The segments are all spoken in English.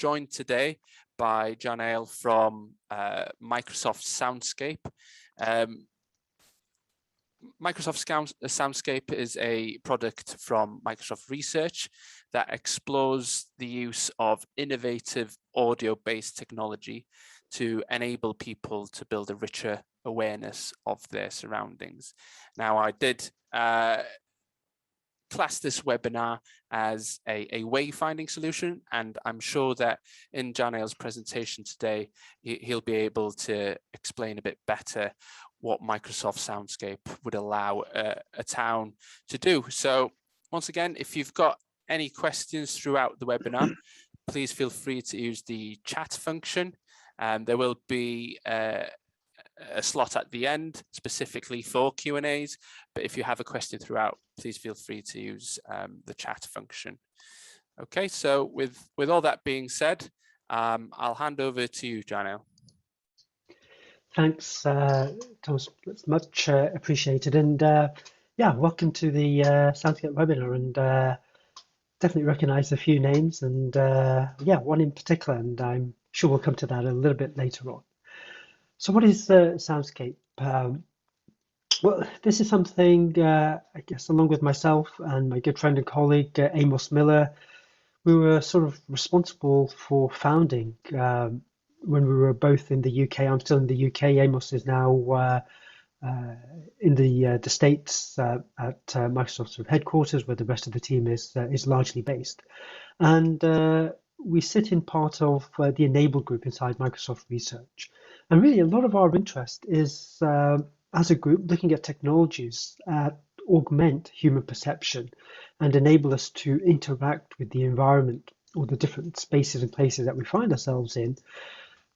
joined today by Janelle from Microsoft Soundscape. Microsoft Soundscape is a product from Microsoft Research that explores the use of innovative audio-based technology to enable people to build a richer awareness of their surroundings. Now, I did class this webinar as a wayfinding solution, and I'm sure that in Janelle's presentation today, he'll be able to explain a bit better what Microsoft Soundscape would allow a town to do. So once again, if you've got any questions throughout the webinar, please feel free to use the chat function. There will be a slot at the end specifically for Q&As, but if you have a question throughout, please feel free to use the chat function. Okay, so with all that being said, I'll hand over to you, Janelle. Thanks, Thomas. That's much appreciated. And yeah, welcome to the Soundscape webinar. And definitely recognise a few names, and yeah, one in particular, and I'm sure we'll come to that a little bit later on. So what is Soundscape? Well, this is something, I guess, along with myself and my good friend and colleague, Amos Miller, we were sort of responsible for founding when we were both in the UK. I'm still in the UK. Amos is now in the States at Microsoft sort of headquarters, where the rest of the team is largely based. And we sit in part of the Enable group inside Microsoft Research. And really, a lot of our interest is, as a group, looking at technologies that augment human perception and enable us to interact with the environment or the different spaces and places that we find ourselves in,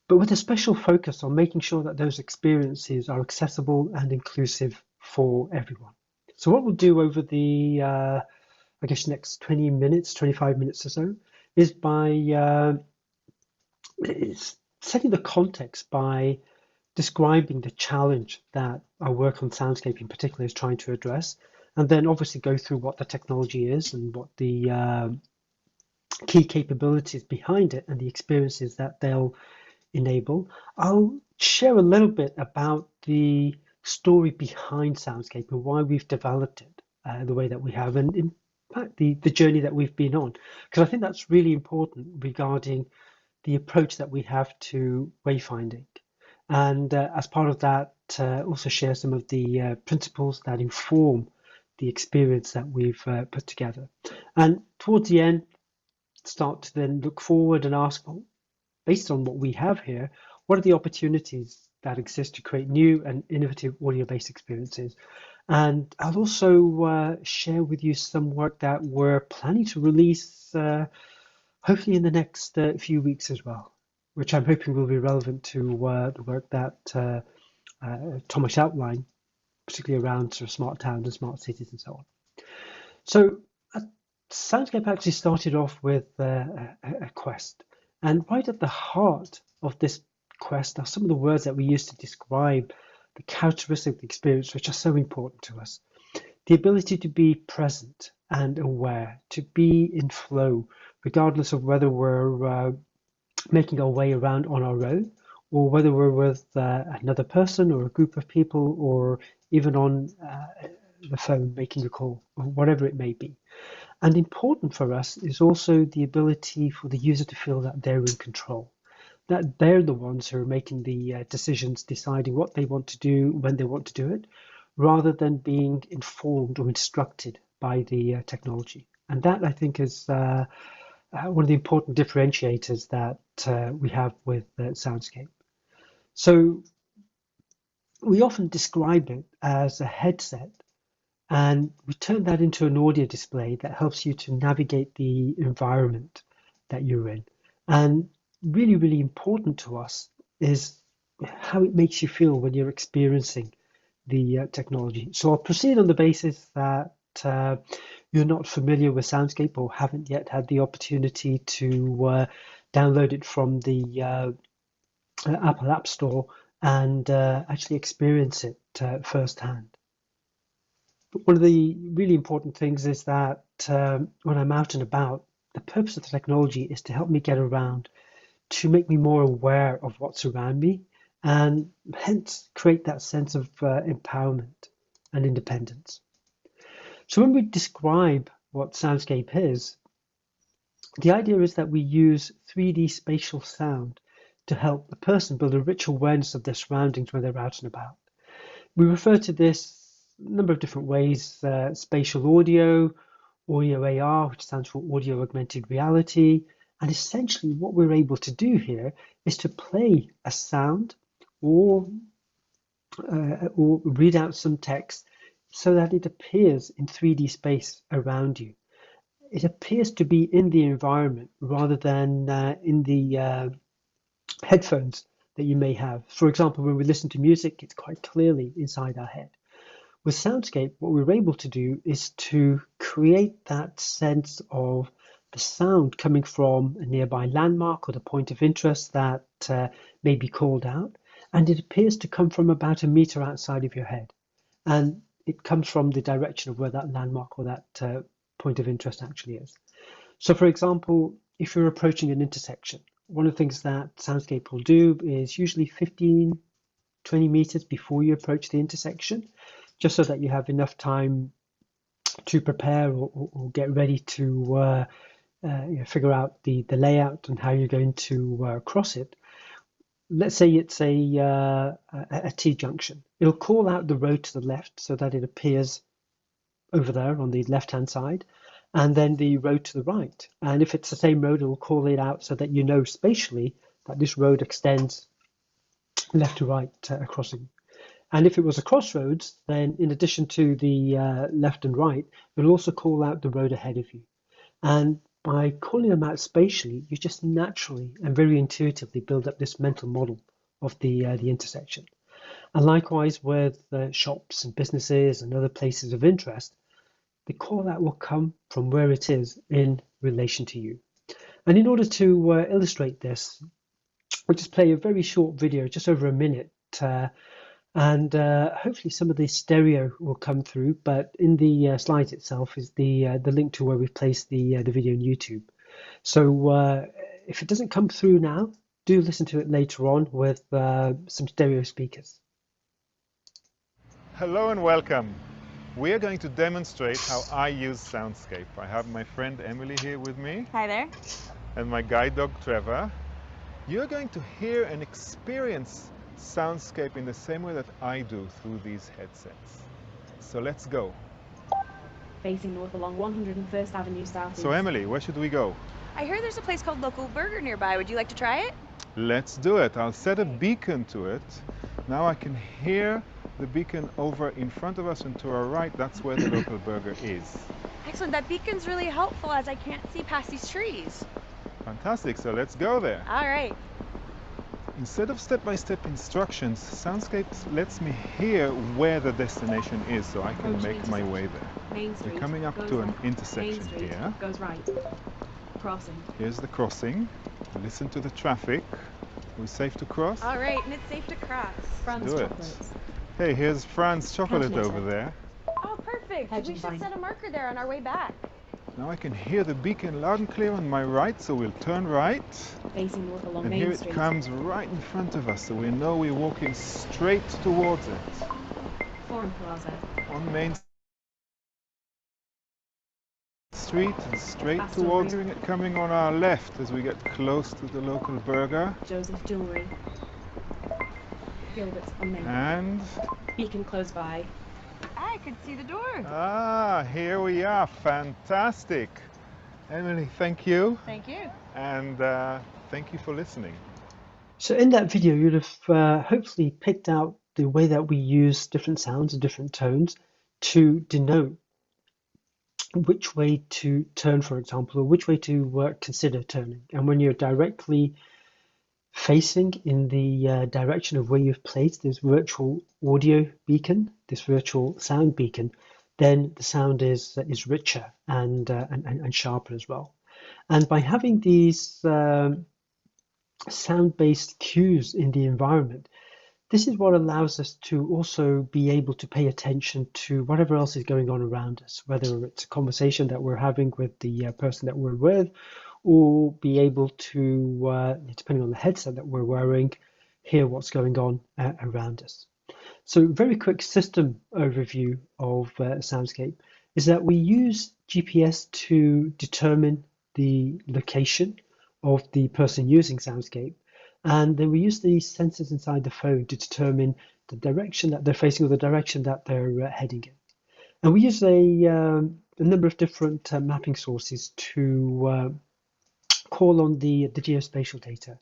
but with a special focus on making sure that those experiences are accessible and inclusive for everyone. So what we'll do over the, I guess, next 20 minutes, 25 minutes or so, is by setting the context by describing the challenge that our work on Soundscape in particular is trying to address, and then obviously go through what the technology is and what the key capabilities behind it and the experiences that they'll enable. I'll share a little bit about the story behind Soundscape and why we've developed it the way that we have, and in fact the journey that we've been on, because I think that's really important regarding the approach that we have to wayfinding. And as part of that, also share some of the principles that inform the experience that we've put together. And towards the end, start to then look forward and ask, well, based on what we have here, what are the opportunities that exist to create new and innovative audio-based experiences? And I'll also share with you some work that we're planning to release hopefully in the next few weeks as well, which I'm hoping will be relevant to the work that Thomas outlined, particularly around sort of smart towns and smart cities and so on. So Soundscape actually started off with a quest. And right at the heart of this quest are some of the words that we use to describe the characteristics of the experience, which are so important to us. The ability to be present and aware, to be in flow, regardless of whether we're making our way around on our own, or whether we're with another person or a group of people, or even on the phone making a call, or whatever it may be. And important for us is also the ability for the user to feel that they're in control, that they're the ones who are making the decisions, deciding what they want to do, when they want to do it, rather than being informed or instructed by the technology. And that, I think, is one of the important differentiators that we have with Soundscape. So we often describe it as a headset, and we turn that into an audio display that helps you to navigate the environment that you're in. And really, really important to us is how it makes you feel when you're experiencing the technology. So I'll proceed on the basis that you're not familiar with Soundscape or haven't yet had the opportunity to download it from the Apple App Store and actually experience it firsthand. But one of the really important things is that when I'm out and about, the purpose of the technology is to help me get around, to make me more aware of what's around me, and hence create that sense of empowerment and independence. So when we describe what Soundscape is, the idea is that we use 3D spatial sound to help the person build a rich awareness of their surroundings when they're out and about. We refer to this a number of different ways: spatial audio, audio AR, which stands for audio augmented reality. And essentially what we're able to do here is to play a sound or read out some text so that it appears in 3D space around you. It appears to be in the environment rather than in the headphones that you may have. For example, when we listen to music, it's quite clearly inside our head. With Soundscape, what we're able to do is to create that sense of the sound coming from a nearby landmark or the point of interest that may be called out, and it appears to come from about a meter outside of your head. And it comes from the direction of where that landmark or that point of interest actually is. So for example, if you're approaching an intersection, one of the things that Soundscape will do is usually 15, 20 meters before you approach the intersection, just so that you have enough time to prepare or get ready to figure out the layout and how you're going to cross it. Let's say it's a T-junction. It'll call out the road to the left so that it appears over there on the left-hand side, and then the road to the right. And if it's the same road, it'll call it out so that you know spatially that this road extends left to right crossing. And if it was a crossroads, then in addition to the left and right, it'll also call out the road ahead of you. And by calling them out spatially, you just naturally and very intuitively build up this mental model of the intersection. And likewise with shops and businesses and other places of interest, the call out will come from where it is in relation to you. And in order to illustrate this, we'll just play a very short video, just over a minute, and hopefully some of the stereo will come through, but in the slides itself is the link to where we've placed the video on YouTube. So if it doesn't come through now, do listen to it later on with some stereo speakers. Hello and welcome. We are going to demonstrate how I use Soundscape. I have my friend Emily here with me. Hi there. And my guide dog Trevor. You're going to hear and experience Soundscape in the same way that I do through these headsets. So let's go. Facing north along 101st Avenue South. So Emily, where should we go? I heard there's a place called Local Burger nearby. Would you like to try it? Let's do it. I'll set a beacon to it. Now I can hear the beacon over in front of us and to our right. That's where the Local Burger is. Excellent. That beacon's really helpful as I can't see past these trees. Fantastic. So let's go there. All right. Instead of step-by-step instructions, Soundscape lets me hear where the destination is so I can make my way there. Main Street. We're coming up to an intersection here. Goes right. Crossing. Here's the crossing. Listen to the traffic. We're safe to cross? All right, and it's safe to cross. Let's do it. Hey, here's Fran's chocolate over there. Oh, perfect. We should set a marker there on our way back. Now I can hear the beacon loud and clear on my right, so we'll turn right. Facing north along and Main here Street. It comes right in front of us, so we know we're walking straight towards it. Forum Plaza. On Main Street and straight towards hearing it coming on our left as we get close to the Local Burger. Joseph Jewelry. Gilbert's on Main. And Beacon close by. I could see the door. Ah, here we are. Fantastic. Emily, thank you. Thank you. And thank you for listening. So in that video, you'd have hopefully picked out the way that we use different sounds and different tones to denote which way to turn, for example, or which way to consider turning. And when you're directly facing in the direction of where you've placed this virtual audio beacon, this virtual sound beacon, then the sound is richer and sharper as well. And by having these sound-based cues in the environment, this is what allows us to also be able to pay attention to whatever else is going on around us, whether it's a conversation that we're having with the person that we're with, or be able to, depending on the headset that we're wearing, hear what's going on around us. So very quick system overview of Soundscape is that we use GPS to determine the location of the person using Soundscape, and then we use the sensors inside the phone to determine the direction that they're facing or the direction that they're heading in. And we use a number of different mapping sources to call on the geospatial data.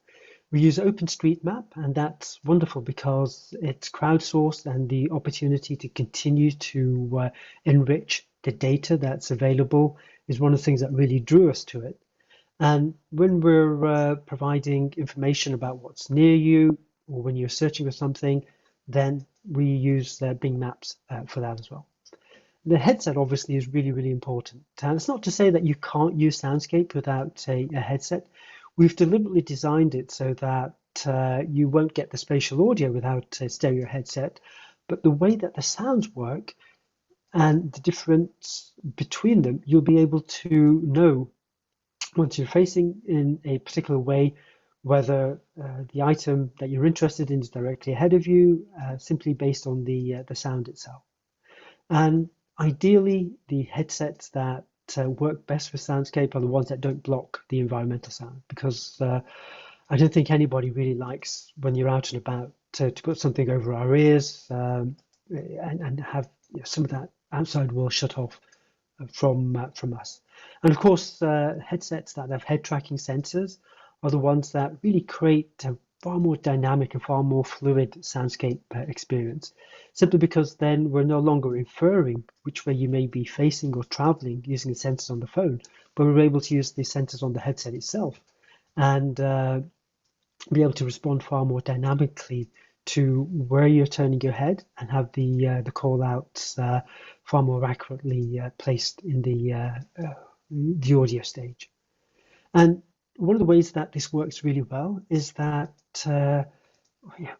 We use OpenStreetMap, and that's wonderful because it's crowdsourced, and the opportunity to continue to enrich the data that's available is one of the things that really drew us to it. And when we're providing information about what's near you, or when you're searching for something, then we use Bing Maps for that as well. The headset obviously is really, really important. And it's not to say that you can't use Soundscape without a headset. We've deliberately designed it so that you won't get the spatial audio without a stereo headset, but the way that the sounds work and the difference between them, you'll be able to know once you're facing in a particular way whether the item that you're interested in is directly ahead of you, simply based on the sound itself. And ideally, the headsets that work best with Soundscape are the ones that don't block the environmental sound, because I don't think anybody really likes when you're out and about to put something over our ears and have some of that outside world shut off from us. And of course, headsets that have head tracking sensors are the ones that really create a far more dynamic and far more fluid soundscape experience, simply because then we're no longer inferring which way you may be facing or traveling using the sensors on the phone, but we're able to use the sensors on the headset itself and be able to respond far more dynamically to where you're turning your head and have the call outs far more accurately placed in the audio stage. And one of the ways that this works really well is that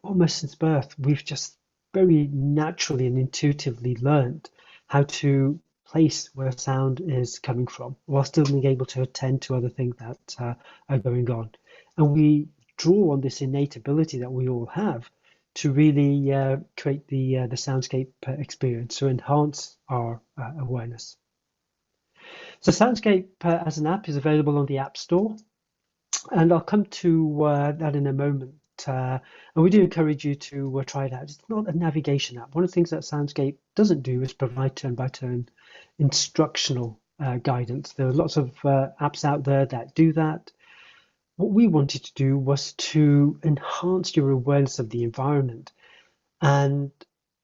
almost since birth, we've just very naturally and intuitively learned how to place where sound is coming from while still being able to attend to other things that are going on. And we draw on this innate ability that we all have to really create the soundscape experience, to enhance our awareness. So Soundscape as an app is available on the App Store, and I'll come to that in a moment. And we do encourage you to try it out. It's not a navigation app. One of the things that Soundscape doesn't do is provide turn-by-turn instructional guidance. There are lots of apps out there that do that. What we wanted to do was to enhance your awareness of the environment and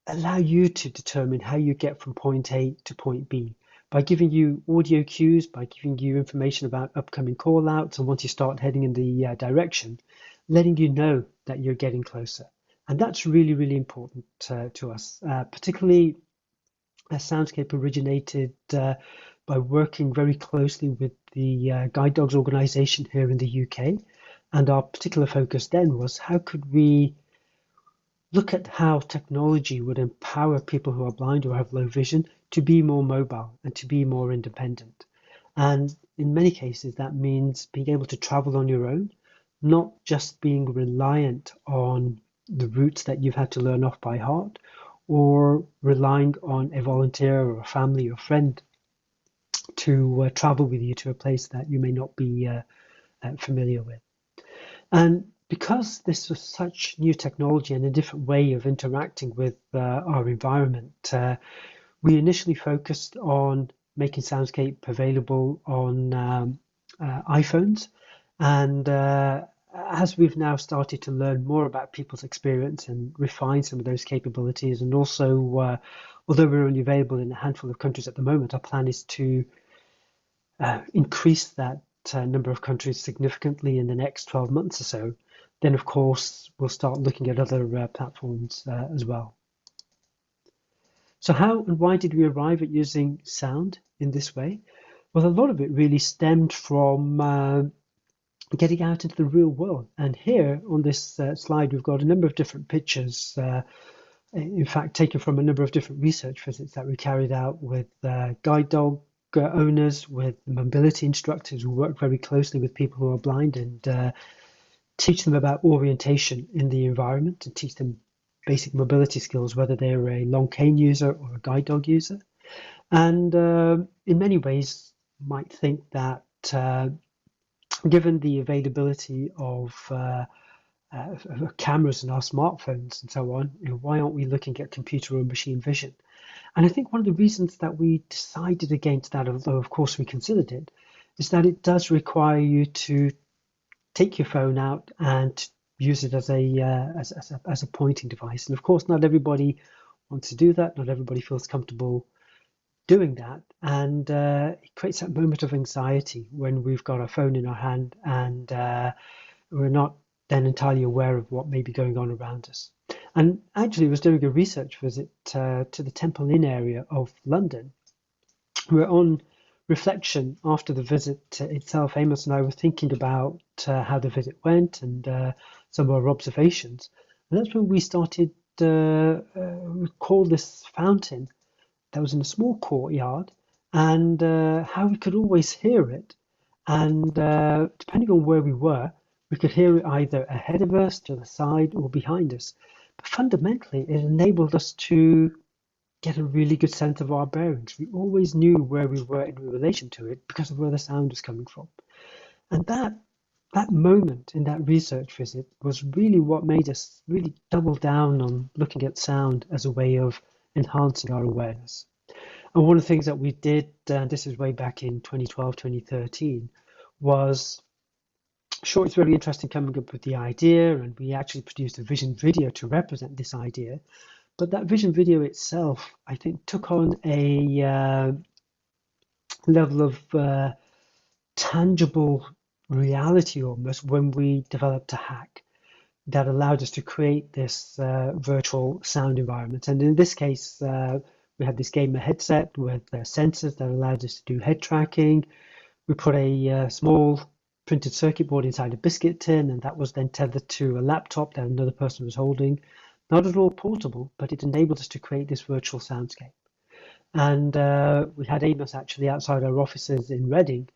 allow you to determine how you get from point A to point B by giving you audio cues, by giving you information about upcoming call outs, and once you start heading in the direction, letting you know that you're getting closer. And that's really, really important to us, particularly as Soundscape originated by working very closely with the Guide Dogs organisation here in the UK. And our particular focus then was how could we look at how technology would empower people who are blind or have low vision to be more mobile and to be more independent. And in many cases, that means being able to travel on your own, not just being reliant on the routes that you've had to learn off by heart, or relying on a volunteer or a family or friend to travel with you to a place that you may not be familiar with. And because this was such new technology and a different way of interacting with our environment, we initially focused on making Soundscape available on iPhones. And as we've now started to learn more about people's experience and refine some of those capabilities, and also, although we're only available in a handful of countries at the moment, our plan is to increase that number of countries significantly in the next 12 months or so. Then, of course, we'll start looking at other platforms as well. So how and why did we arrive at using sound in this way? Well, a lot of it really stemmed from getting out into the real world. And here on this slide, we've got a number of different pictures, in fact, taken from a number of different research visits that we carried out with guide dog owners, with mobility instructors who work very closely with people who are blind and teach them about orientation in the environment and teach them basic mobility skills, whether they're a long cane user or a guide dog user. And in many ways, might think that given the availability of cameras in our smartphones and so on, why aren't we looking at computer or machine vision? And I think one of the reasons that we decided against that, although of course we considered it, is that it does require you to take your phone out and use it as a pointing device. And of course, not everybody wants to do that. Not everybody feels comfortable doing that, and it creates that moment of anxiety when we've got our phone in our hand and we're not then entirely aware of what may be going on around us. And actually, I was doing a research visit to the Temple Inn area of London. We're on reflection after the visit itself. Amos and I were thinking about how the visit went and some of our observations. And that's when we started recall this fountain that was in a small courtyard, and how we could always hear it. And depending on where we were, we could hear it either ahead of us, to the side, or behind us. But fundamentally, it enabled us to get a really good sense of our bearings. We always knew where we were in relation to it because of where the sound was coming from. And that moment in that research visit was really what made us really double down on looking at sound as a way of enhancing our awareness. And one of the things that we did, and this is way back in 2012, 2013, was, sure, it's really interesting coming up with the idea, and we actually produced a vision video to represent this idea. But that vision video itself, I think, took on a level of tangible reality almost when we developed a hack that allowed us to create this virtual sound environment. And in this case, we had this gamer headset with sensors that allowed us to do head tracking. We put a small printed circuit board inside a biscuit tin, and that was then tethered to a laptop that another person was holding. Not at all portable, but it enabled us to create this virtual soundscape. And we had Amos actually outside our offices in Reading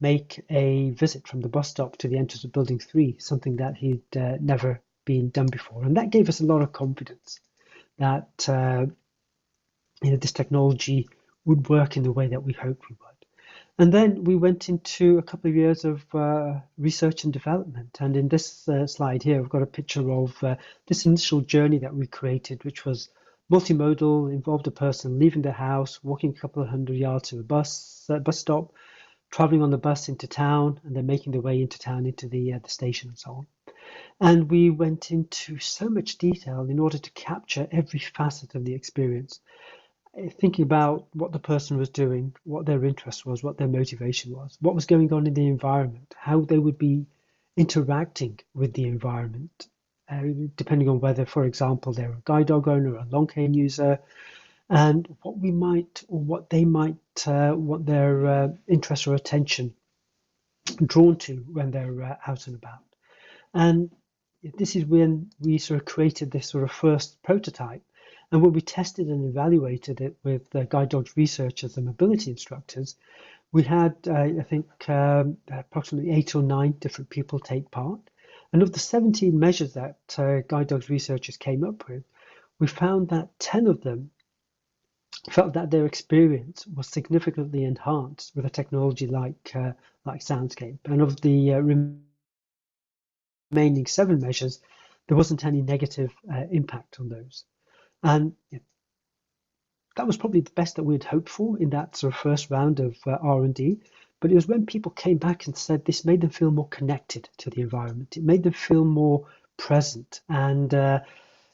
make a visit from the bus stop to the entrance of Building 3, something that he'd never been done before. And that gave us a lot of confidence that this technology would work in the way that we hoped we would. And then we went into a couple of years of research and development. And in this slide here, I've got a picture of this initial journey that we created, which was multimodal, involved a person leaving the house, walking a couple of hundred yards to a bus stop, traveling on the bus into town, and then making their way into town, into the station and so on. And we went into so much detail in order to capture every facet of the experience, thinking about what the person was doing, what their interest was, what their motivation was, what was going on in the environment, how they would be interacting with the environment, depending on whether, for example, they're a guide dog owner or a long cane user, and what we might, or what they might want their interest or attention drawn to when they're out and about. And this is when we sort of created this sort of first prototype. And when we tested and evaluated it with guide dogs researchers and mobility instructors, we had, I think, approximately 8 or 9 different people take part. And of the 17 measures that guide dogs researchers came up with, we found that 10 of them felt that their experience was significantly enhanced with a technology like Soundscape. And of the remaining 7 measures, there wasn't any negative impact on those. And that was probably the best that we'd hoped for in that sort of first round of R&D. But it was when people came back and said this made them feel more connected to the environment. It made them feel more present, and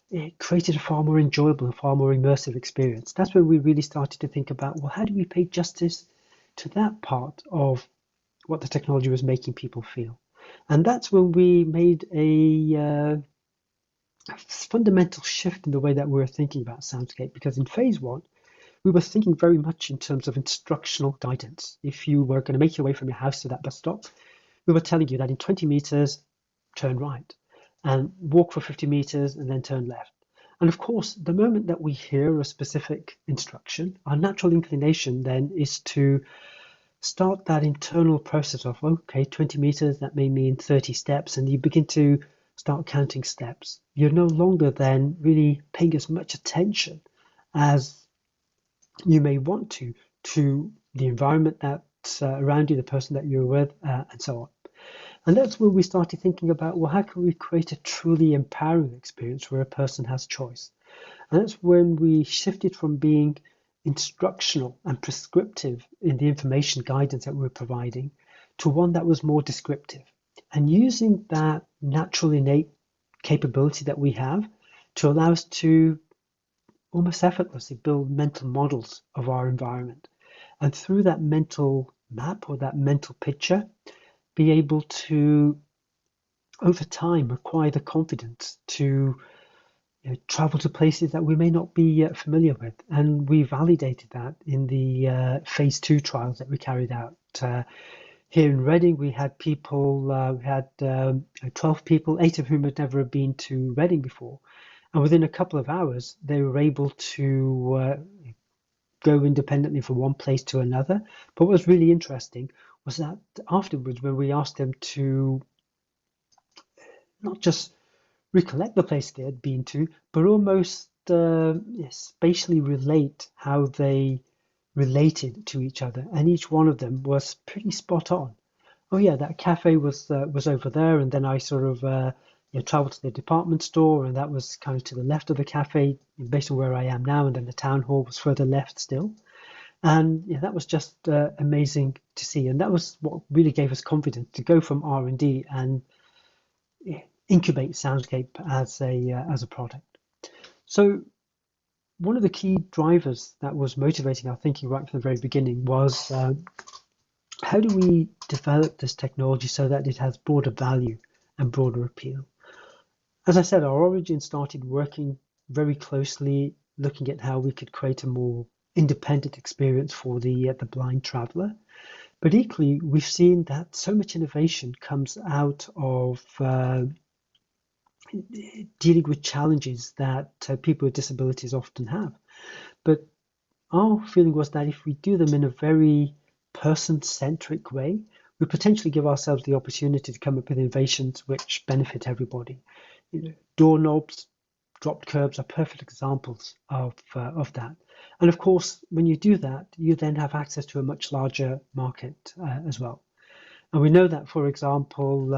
it created a far more enjoyable and far more immersive experience. That's when we really started to think about, well, how do we pay justice to that part of what the technology was making people feel? And that's when we made a fundamental shift in the way that we were thinking about Soundscape, because in phase 1, we were thinking very much in terms of instructional guidance. If you were going to make your way from your house to that bus stop, we were telling you that in 20 meters, turn right, and walk for 50 meters and then turn left. And of course, the moment that we hear a specific instruction, our natural inclination then is to start that internal process of, okay, 20 meters, that may mean 30 steps, and you begin to start counting steps. You're no longer then really paying as much attention as you may want to the environment that's around you, the person that you're with, and so on. And that's where we started thinking about, well, how can we create a truly empowering experience where a person has choice? And that's when we shifted from being instructional and prescriptive in the information guidance that we're providing to one that was more descriptive, and using that natural innate capability that we have to allow us to almost effortlessly build mental models of our environment. And through that mental map or that mental picture, be able to, over time, acquire the confidence to travel to places that we may not be familiar with. And we validated that in the phase 2 trials that we carried out. Here in Reading, we had people, 12 people, 8 of whom had never been to Reading before. And within a couple of hours, they were able to go independently from one place to another. But what was really interesting was that afterwards, when we asked them to not just recollect the place they had been to, but almost spatially relate how they related to each other. And each one of them was pretty spot on. Oh yeah, that cafe was over there, and then I sort of traveled to the department store, and that was kind of to the left of the cafe, based on where I am now, and then the town hall was further left still. And yeah, that was just amazing to see, and that was what really gave us confidence to go from R&D and incubate Soundscape as a product. So one of the key drivers that was motivating our thinking right from the very beginning was how do we develop this technology so that it has broader value and broader appeal? As I said, our origin started working very closely, looking at how we could create a more independent experience for the blind traveller. But equally, we've seen that so much innovation comes out of dealing with challenges that people with disabilities often have. But our feeling was that if we do them in a very person-centric way, we potentially give ourselves the opportunity to come up with innovations which benefit everybody. Doorknobs, dropped curbs are perfect examples of that. And of course, when you do that, you then have access to a much larger market as well. And we know that, for example,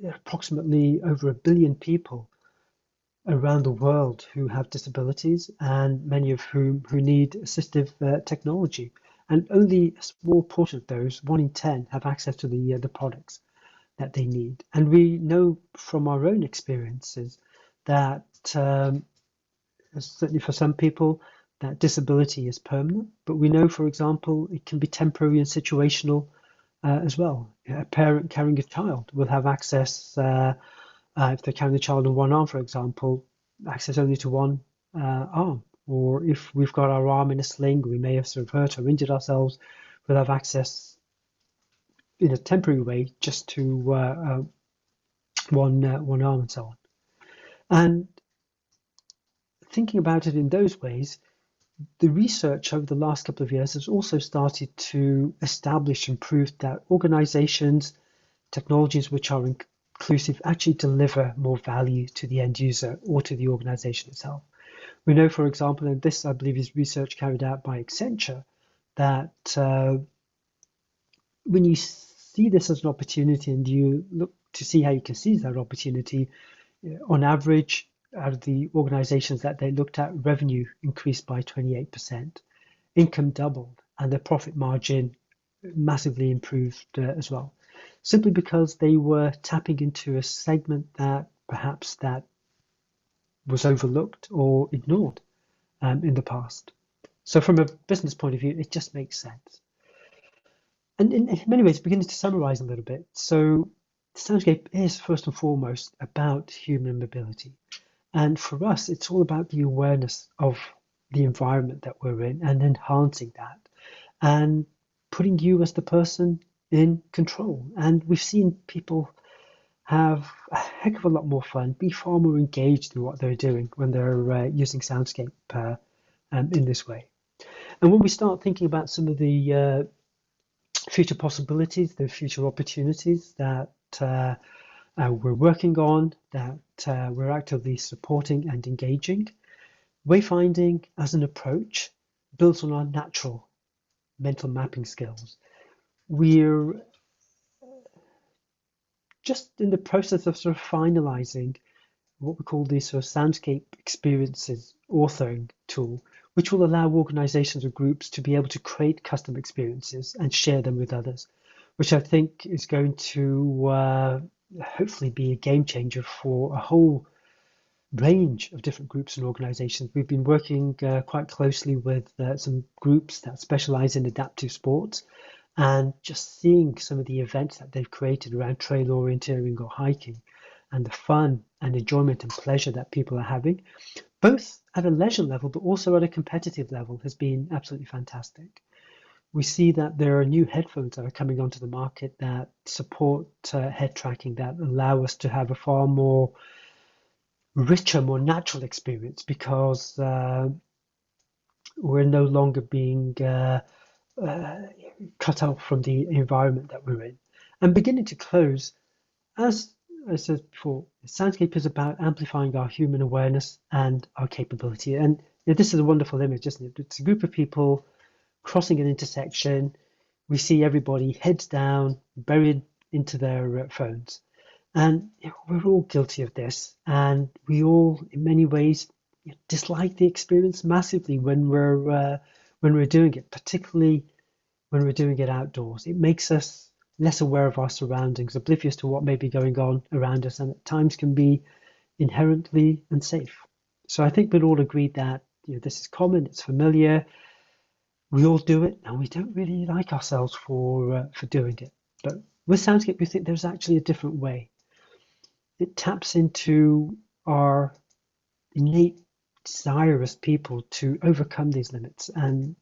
there are approximately over 1 billion people around the world who have disabilities, and many of whom who need assistive technology. And only a small portion of those, 1 in 10, have access to the products that they need. And we know from our own experiences that certainly for some people, that disability is permanent. But we know, for example, it can be temporary and situational as well. A parent carrying a child will have access, if they're carrying the child on one arm, for example, access only to one arm. Or if we've got our arm in a sling, we may have sort of hurt or injured ourselves, we'll have access in a temporary way just to one arm and so on. And thinking about it in those ways, the research over the last couple of years has also started to establish and prove that organizations, technologies which are inclusive actually deliver more value to the end user or to the organization itself. We know, for example, and this I believe is research carried out by Accenture, that when you see this as an opportunity and you look to see how you can seize that opportunity, on average, out of the organizations that they looked at, revenue increased by 28%, income doubled, and their profit margin massively improved as well, simply because they were tapping into a segment that perhaps that was overlooked or ignored in the past. So from a business point of view, it just makes sense. And in many ways, beginning to summarize a little bit, so Soundscape is first and foremost about human mobility. And for us, it's all about the awareness of the environment that we're in and enhancing that and putting you as the person in control. And we've seen people have a heck of a lot more fun, be far more engaged in what they're doing when they're using Soundscape in this way. And when we start thinking about some of the future possibilities, the future opportunities that we're working on, that we're actively supporting and engaging, wayfinding as an approach builds on our natural mental mapping skills. We're just in the process of sort of finalizing what we call the sort of Soundscape experiences authoring tool, which will allow organizations or groups to be able to create custom experiences and share them with others, which I think is going to hopefully be a game changer for a whole range of different groups and organizations. We've been working quite closely with some groups that specialize in adaptive sports, and just seeing some of the events that they've created around trail orienteering or hiking, and the fun and enjoyment and pleasure that people are having, both at a leisure level but also at a competitive level, has been absolutely fantastic. We see that there are new headphones that are coming onto the market that support head tracking, that allow us to have a far more richer, more natural experience, because we're no longer being cut out from the environment that we're in. And beginning to close, as I said before, Soundscape is about amplifying our human awareness and our capability. And this is a wonderful image, isn't it? It's a group of people crossing an intersection. We see everybody heads down, buried into their phones. And we're all guilty of this. And we all, in many ways, dislike the experience massively when we're doing it, particularly when we're doing it outdoors. It makes us less aware of our surroundings, oblivious to what may be going on around us, and at times can be inherently unsafe. So I think we'd all agree that this is common, it's familiar, we all do it, and we don't really like ourselves for doing it. But with Soundscape, we think there's actually a different way. It taps into our innate desire as people to overcome these limits and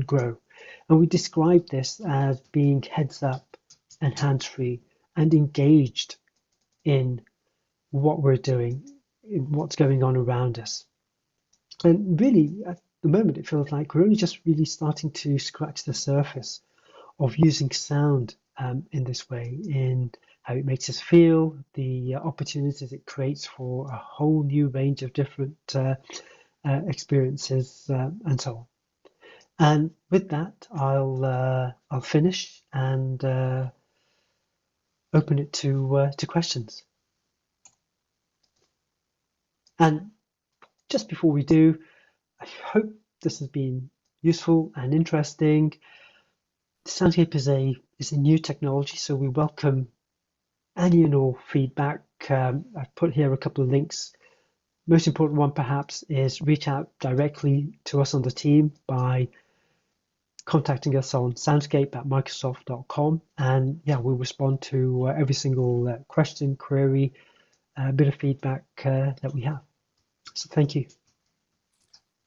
grow. And we describe this as being heads up and hands-free and engaged in what we're doing, in what's going on around us. And really, at the moment, it feels like we're only just really starting to scratch the surface of using sound in this way, in how it makes us feel, the opportunities it creates for a whole new range of different experiences, and so on. And with that, I'll finish and open it to questions. And just before we do, I hope this has been useful and interesting. Soundscape is a new technology, so we welcome any and all feedback. I've put here a couple of links. Most important one perhaps is reach out directly to us on the team by contacting us on soundscape@microsoft.com, and we'll respond to every single question, query, bit of feedback that we have. So thank you.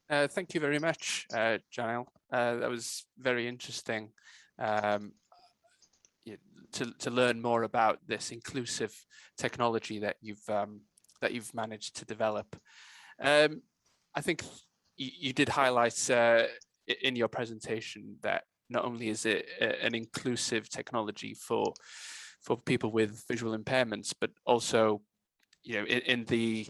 Thank you very much, Janelle. That was very interesting to learn more about this inclusive technology that you've managed to develop. I think you did highlight in your presentation that not only is it an inclusive technology for people with visual impairments, but also, in the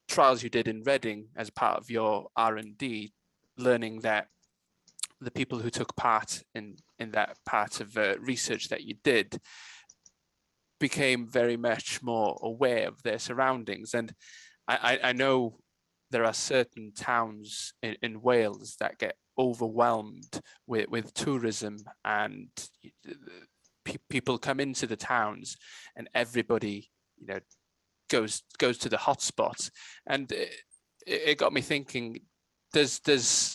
trials you did in Reading as part of your R&D, learning that the people who took part in that part of research that you did became very much more aware of their surroundings. And I know there are certain towns in Wales that get overwhelmed with tourism, and people come into the towns and everybody goes to the hotspots. And it got me thinking, does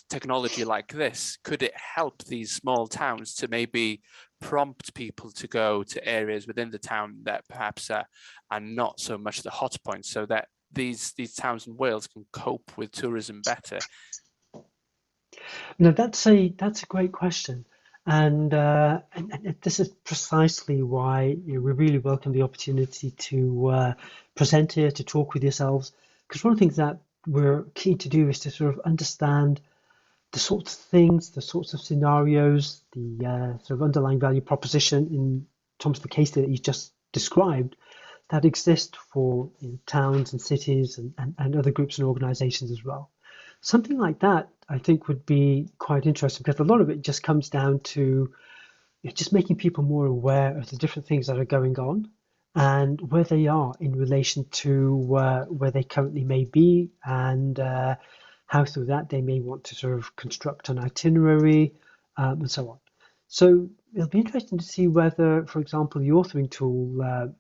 technology like this, could it help these small towns to maybe prompt people to go to areas within the town that perhaps are not so much the hot points, so that these towns in Wales can cope with tourism better? No, that's a great question. And this is precisely why we really welcome the opportunity to present here, to talk with yourselves, because one of the things that we're keen to do is to sort of understand the sorts of things, the sorts of scenarios, the sort of underlying value proposition in terms of the case that you just described that exist for towns and cities and other groups and organizations as well. Something like that, I think, would be quite interesting because a lot of it just comes down to just making people more aware of the different things that are going on and where they are in relation to where they currently may be, and how through that they may want to sort of construct an itinerary, and so on. So it'll be interesting to see whether, for example, the authoring tool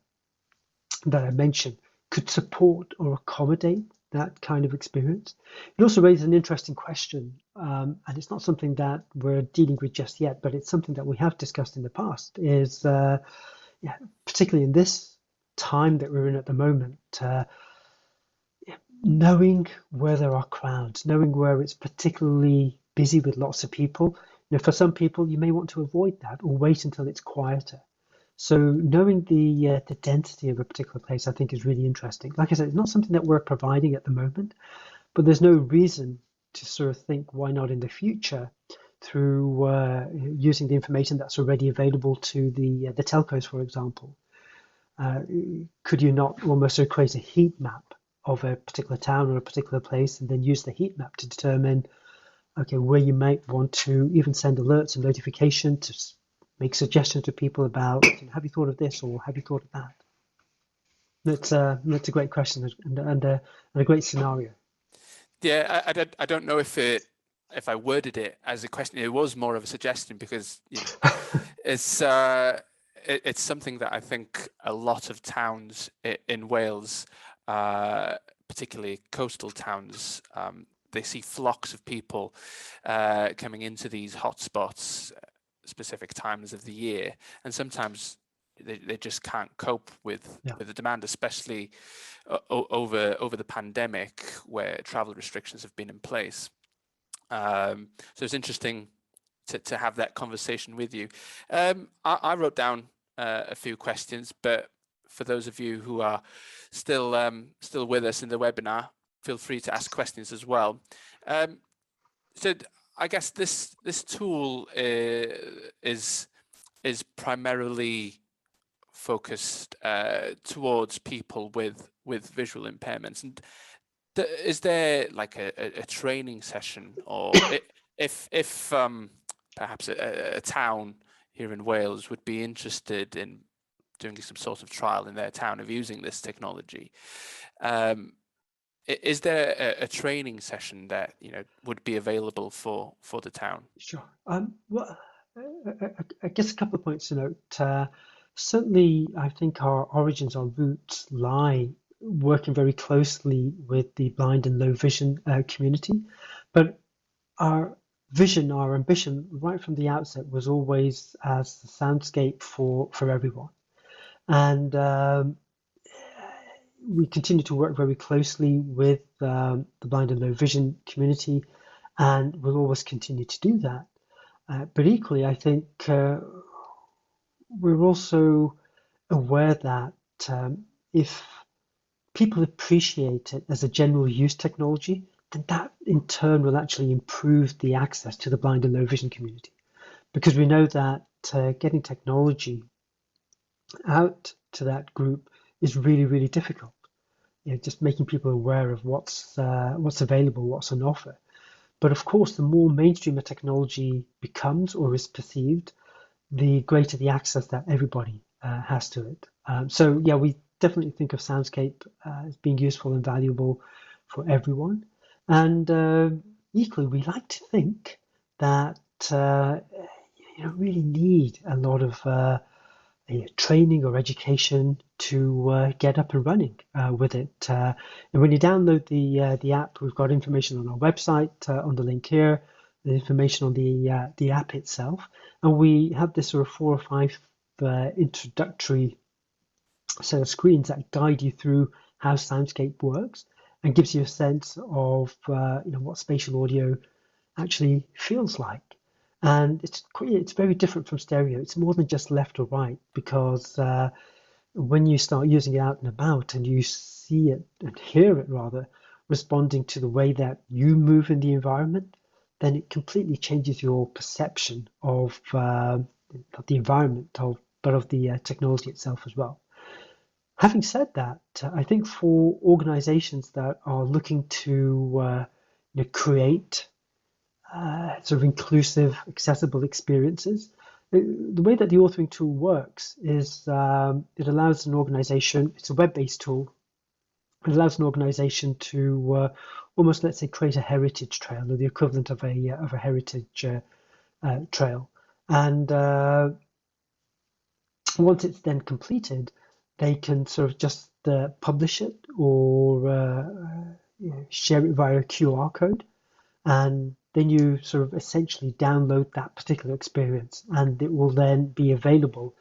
that I mentioned could support or accommodate that kind of experience. It also raises an interesting question, and it's not something that we're dealing with just yet, but it's something that we have discussed in the past, is particularly in this time that we're in at the moment, knowing where there are crowds, knowing where it's particularly busy with lots of people. For some people, you may want to avoid that or wait until it's quieter. So knowing the density of a particular place, I think, is really interesting. Like I said, it's not something that we're providing at the moment, but there's no reason to sort of think why not in the future through using the information that's already available to the telcos, for example. Could you not almost sort of create a heat map of a particular town or a particular place and then use the heat map to determine, okay, where you might want to even send alerts and notification to make suggestions to people about, have you thought of this or have you thought of that? That's a great question and a great scenario. Yeah, I don't know if I worded it as a question. It was more of a suggestion because it's something that I think a lot of towns in Wales, particularly coastal towns, they see flocks of people coming into these hotspots specific times of the year, and sometimes they just can't cope with the demand, especially over the pandemic where travel restrictions have been in place. So it's interesting to have that conversation with you. I wrote down a few questions, but for those of you who are still with us in the webinar, feel free to ask questions as well. So I guess this tool is primarily focused towards people with visual impairments. And is there like a training session, or if perhaps a town here in Wales would be interested in doing some sort of trial in their town of using this technology, is there a training session that would be available for the town? Sure. Well, I guess a couple of points to note. Certainly, I think our origins, our roots lie working very closely with the blind and low vision community, but our vision, our ambition, right from the outset, was always as the soundscape for everyone, and we continue to work very closely with the blind and low vision community, and we'll always continue to do that. But equally, I think we're also aware that if people appreciate it as a general use technology, then that in turn will actually improve the access to the blind and low vision community. Because we know that getting technology out to that group is really, really difficult. Just making people aware of what's available, what's on offer. But of course, the more mainstream a technology becomes or is perceived, the greater the access that everybody has to it. So yeah, we definitely think of Soundscape as being useful and valuable for everyone. And equally, we like to think that you don't really need a lot of training or education to get up and running with it. And when you download the app, we've got information on our website on the link here, the information on the app itself, and we have this sort of 4 or 5 introductory set of screens that guide you through how Soundscape works and gives you a sense of what spatial audio actually feels like. And it's very different from stereo. It's more than just left or right, because when you start using it out and about and you see it and hear it rather responding to the way that you move in the environment, then it completely changes your perception of the environment, but of the technology itself as well. Having said that, I think for organizations that are looking to create sort of inclusive, accessible experiences, the way that the authoring tool works is it allows an organization, it's a web-based tool, it allows an organization to almost, let's say, create a heritage trail, or the equivalent of a heritage trail. And once it's then completed, they can sort of just publish it or share it via a QR code. And then you sort of essentially download that particular experience, and it will then be available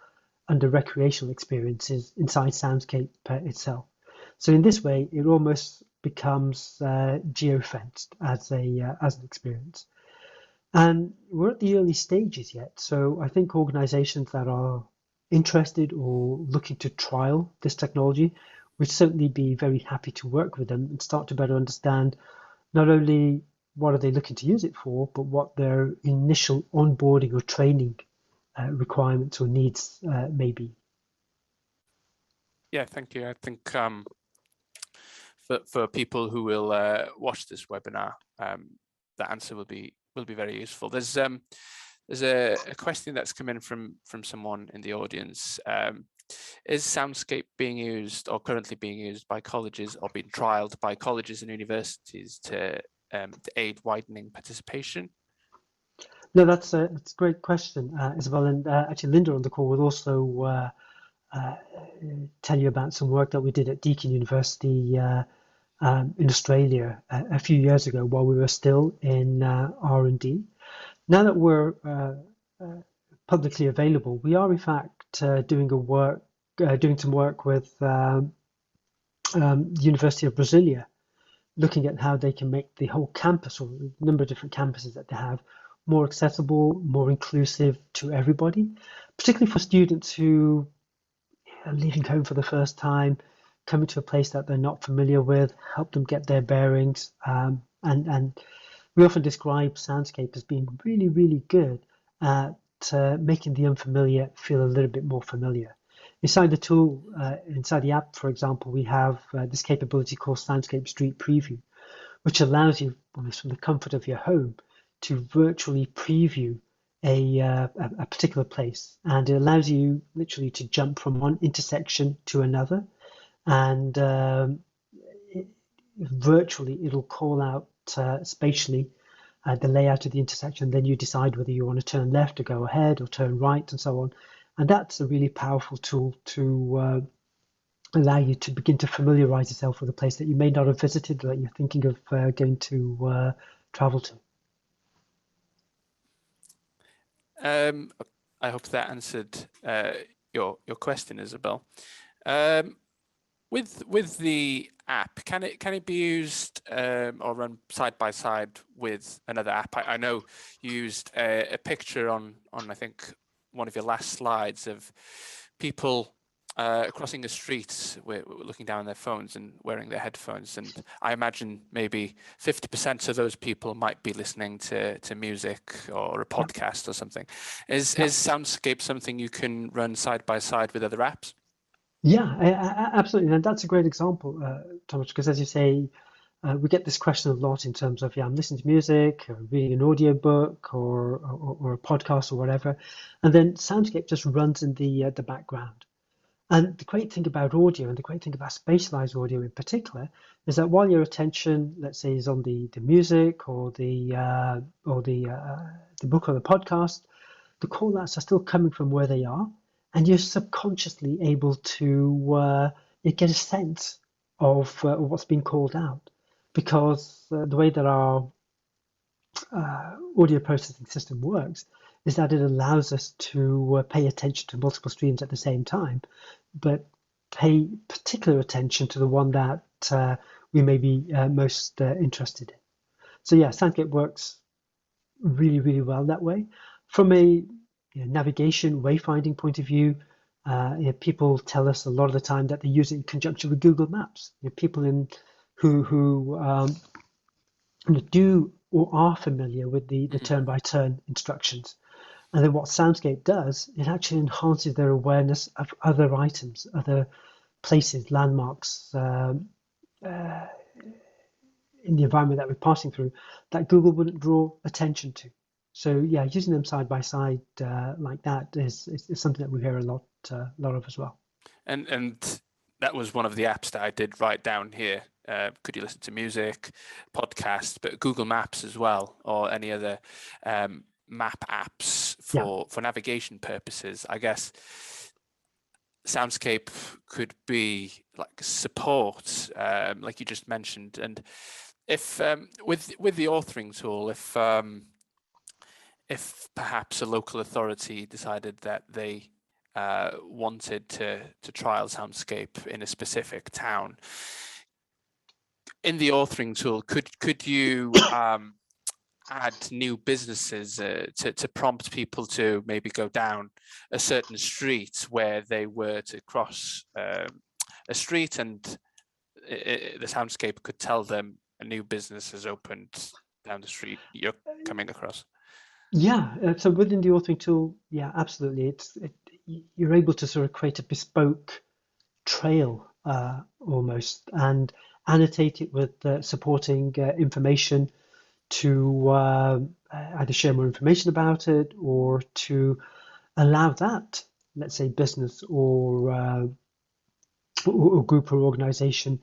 under recreational experiences inside Soundscape itself. So in this way, it almost becomes geo-fenced as an experience. And we're at the early stages yet, so I think organizations that are interested or looking to trial this technology would certainly be very happy to work with them and start to better understand not only what are they looking to use it for, but what their initial onboarding or training requirements or needs may be. Yeah, thank you. I think for people who will watch this webinar, the answer will be very useful. There's a question that's come in from someone in the audience. Is Soundscape being used or currently being used by colleges or being trialed by colleges and universities to aid widening participation? No, that's a great question, Isabel. And actually, Linda on the call will also tell you about some work that we did at Deakin University in Australia a few years ago while we were still in R&D. Now that we're publicly available, we are in fact doing some work with the University of Brasilia, looking at how they can make the whole campus, or a number of different campuses that they have, more accessible, more inclusive to everybody, particularly for students who are leaving home for the first time, coming to a place that they're not familiar with, help them get their bearings. And we often describe Soundscape as being really, really good at making the unfamiliar feel a little bit more familiar. Inside the tool, inside the app, for example, we have this capability called Soundscape Street Preview, which allows you, almost from the comfort of your home, to virtually preview a particular place. And it allows you literally to jump from one intersection to another. And virtually, it'll call out spatially the layout of the intersection. Then you decide whether you want to turn left or go ahead or turn right and so on. And that's a really powerful tool to allow you to begin to familiarize yourself with a place that you may not have visited, that you're thinking of going to travel to. I hope that answered your question, Isabel. With the app, can it be used or run side by side with another app? I know you used a picture on I think one of your last slides of people crossing the streets, looking down their phones and wearing their headphones, and I imagine maybe 50% of those people might be listening to music or a podcast or something. Is Soundscape something you can run side by side with other apps? Yeah, absolutely. And that's a great example, Thomas, because as you say, we get this question a lot in terms of, I'm listening to music, or reading an audiobook or a podcast or whatever, and then Soundscape just runs in the background. And the great thing about audio, and the great thing about spatialized audio in particular, is that while your attention, let's say, is on the music or the book or the podcast, the call outs are still coming from where they are, and you're subconsciously able to get a sense of what's being called out, because the way that our audio processing system works is that it allows us to pay attention to multiple streams at the same time, but pay particular attention to the one that we may be most interested in. So yeah, Soundscape works really, really well that way. From a navigation, wayfinding point of view, people tell us a lot of the time that they use it in conjunction with Google Maps. People who do or are familiar with the turn-by-turn instructions. And then what Soundscape does, it actually enhances their awareness of other items, other places, landmarks in the environment that we're passing through that Google wouldn't draw attention to. So yeah, using them side by side like that is something that we hear a lot of as well. And that was one of the apps that I did write down here. Could you listen to music, podcast, but Google Maps as well, or any other map apps for navigation purposes? I guess Soundscape could be like support, like you just mentioned. And if with the authoring tool, if perhaps a local authority decided that they wanted to trial Soundscape in a specific town, in the authoring tool, could you add new businesses to prompt people to maybe go down a certain street where they were to cross a street, and the Soundscape could tell them a new business has opened down the street you're coming across? Yeah, so within the authoring tool, yeah, absolutely. You're able to sort of create a bespoke trail almost, and annotate it with supporting information to either share more information about it, or to allow that, let's say, business or group or organization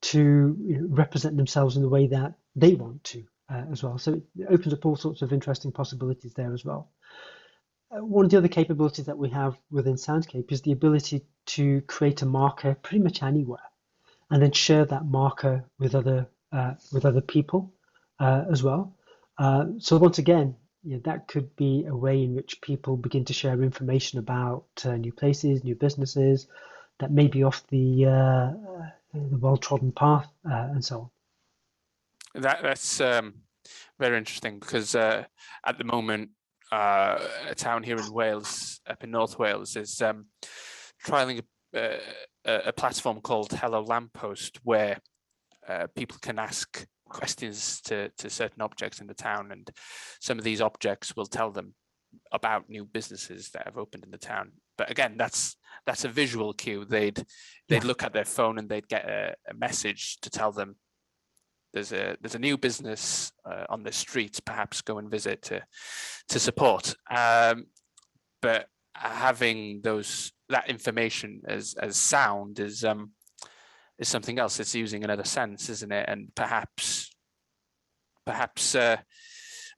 to represent themselves in the way that they want to as well. So it opens up all sorts of interesting possibilities there as well. One of the other capabilities that we have within Soundscape is the ability to create a marker pretty much anywhere, and then share that marker with other people as well. So once again, that could be a way in which people begin to share information about new places, new businesses that may be off the well-trodden path, and so on. That's very interesting, because at the moment, a town here in Wales, up in North Wales, is trialing a platform called Hello Lamppost, where people can ask questions to certain objects in the town, and some of these objects will tell them about new businesses that have opened in the town. But again, that's a visual cue. They'd look at their phone and they'd get a message to tell them there's a new business on the street, perhaps go and visit to support. But having that information as sound is something else. It's using another sense, isn't it? And perhaps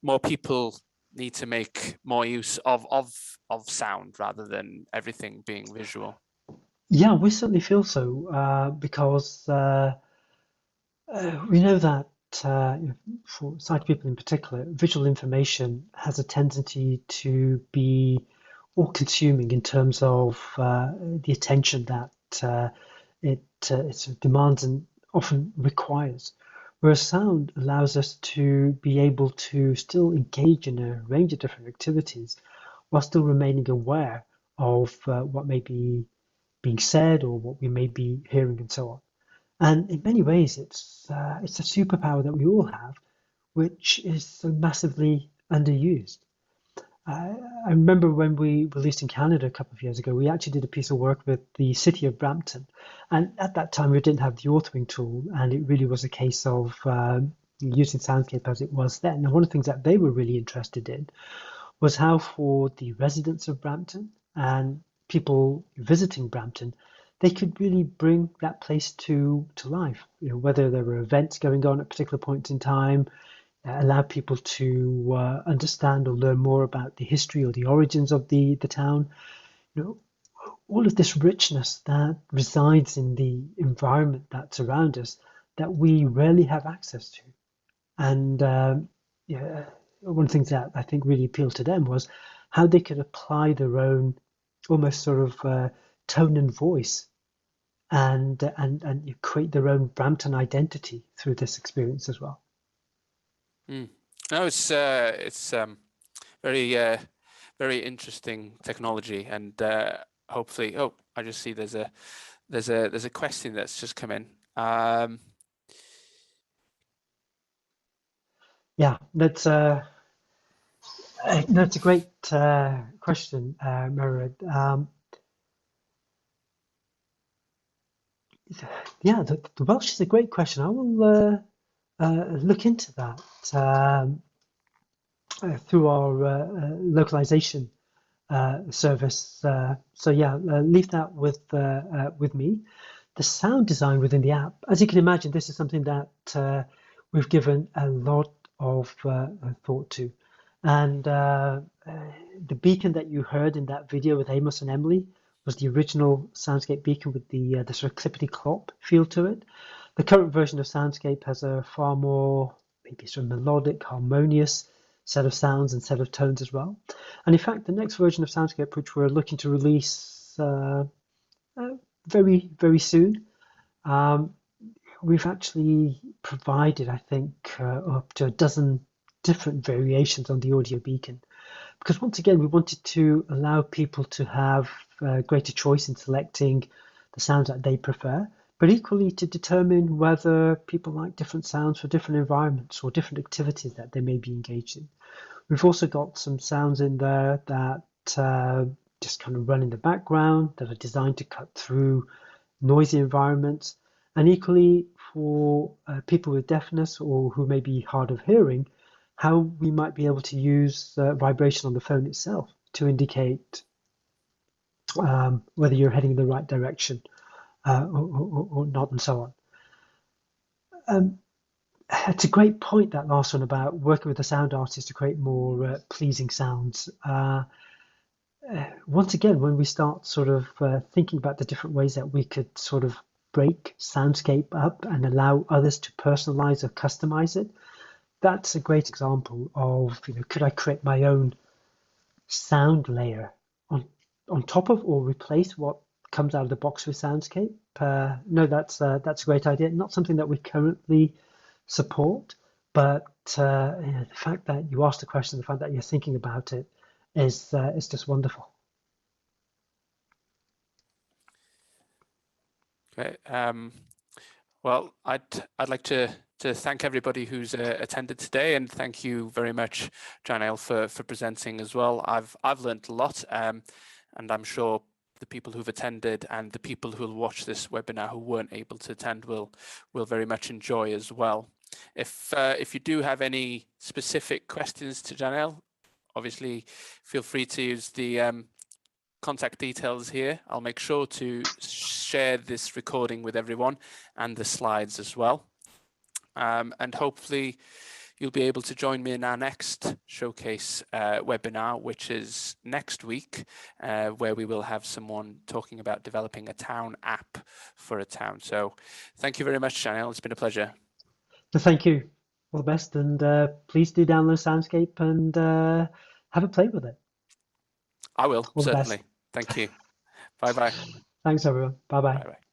more people need to make more use of sound rather than everything being visual. Yeah, we certainly feel so, because we know that for sighted people in particular, visual information has a tendency to be all-consuming in terms of the attention that it demands and often requires. Whereas sound allows us to be able to still engage in a range of different activities while still remaining aware of what may be being said or what we may be hearing and so on. And in many ways, it's a superpower that we all have, which is so massively underused. I remember when we released in Canada a couple of years ago, we actually did a piece of work with the city of Brampton. And at that time, we didn't have the authoring tool, and it really was a case of using Soundscape as it was then. And one of the things that they were really interested in was how, for the residents of Brampton and people visiting Brampton, they could really bring that place to life. Whether there were events going on at particular points in time, allow people to understand or learn more about the history or the origins of the town. All of this richness that resides in the environment that's around us that we rarely have access to. And one of the things that I think really appealed to them was how they could apply their own almost sort of tone and voice and create their own Brampton identity through this experience as well. No, it's very very interesting technology, and hopefully, oh, I just see there's a question that's just come in. Yeah, that's a great question, Merid. Yeah, the Welsh is a great question. I will look into that through our localization service. So yeah, leave that with me. The sound design within the app, as you can imagine, this is something that we've given a lot of thought to. And the beacon that you heard in that video with Amos and Emily was the original Soundscape beacon with the sort of clippity clop feel to it. The current version of Soundscape has a far more maybe sort of melodic, harmonious set of sounds and set of tones as well. And in fact, the next version of Soundscape, which we're looking to release very, very soon, we've actually provided, I think, up to a dozen different variations on the audio beacon. Because once again, we wanted to allow people to have greater choice in selecting the sounds that they prefer, but equally to determine whether people like different sounds for different environments or different activities that they may be engaged in. We've also got some sounds in there that just kind of run in the background, that are designed to cut through noisy environments, and equally for people with deafness or who may be hard of hearing, how we might be able to use vibration on the phone itself to indicate whether you're heading in the right direction or not, and so on. It's a great point, that last one, about working with the sound artist to create more pleasing sounds. Once again, when we start sort of thinking about the different ways that we could sort of break Soundscape up and allow others to personalize or customize it, that's a great example of, could I create my own sound layer on top of or replace what comes out of the box with Soundscape? No, that's a great idea. Not something that we currently support, but the fact that you asked the question, the fact that you're thinking about it is just wonderful. Okay. Well, I'd like to thank everybody who's attended today, and thank you very much, Janelle, for presenting as well. I've learned a lot, and I'm sure the people who've attended and the people who'll watch this webinar who weren't able to attend will very much enjoy as well. If you do have any specific questions to Janelle, obviously feel free to use the contact details here. I'll make sure to share this recording with everyone and the slides as well. And hopefully you'll be able to join me in our next showcase webinar, which is next week, where we will have someone talking about developing a town app for a town. So thank you very much, Janelle. It's been a pleasure. Thank you. All the best, and please do download Soundscape and have a play with it. I will, certainly. Thank you. Bye-bye. Thanks, everyone. Bye-bye. Bye-bye.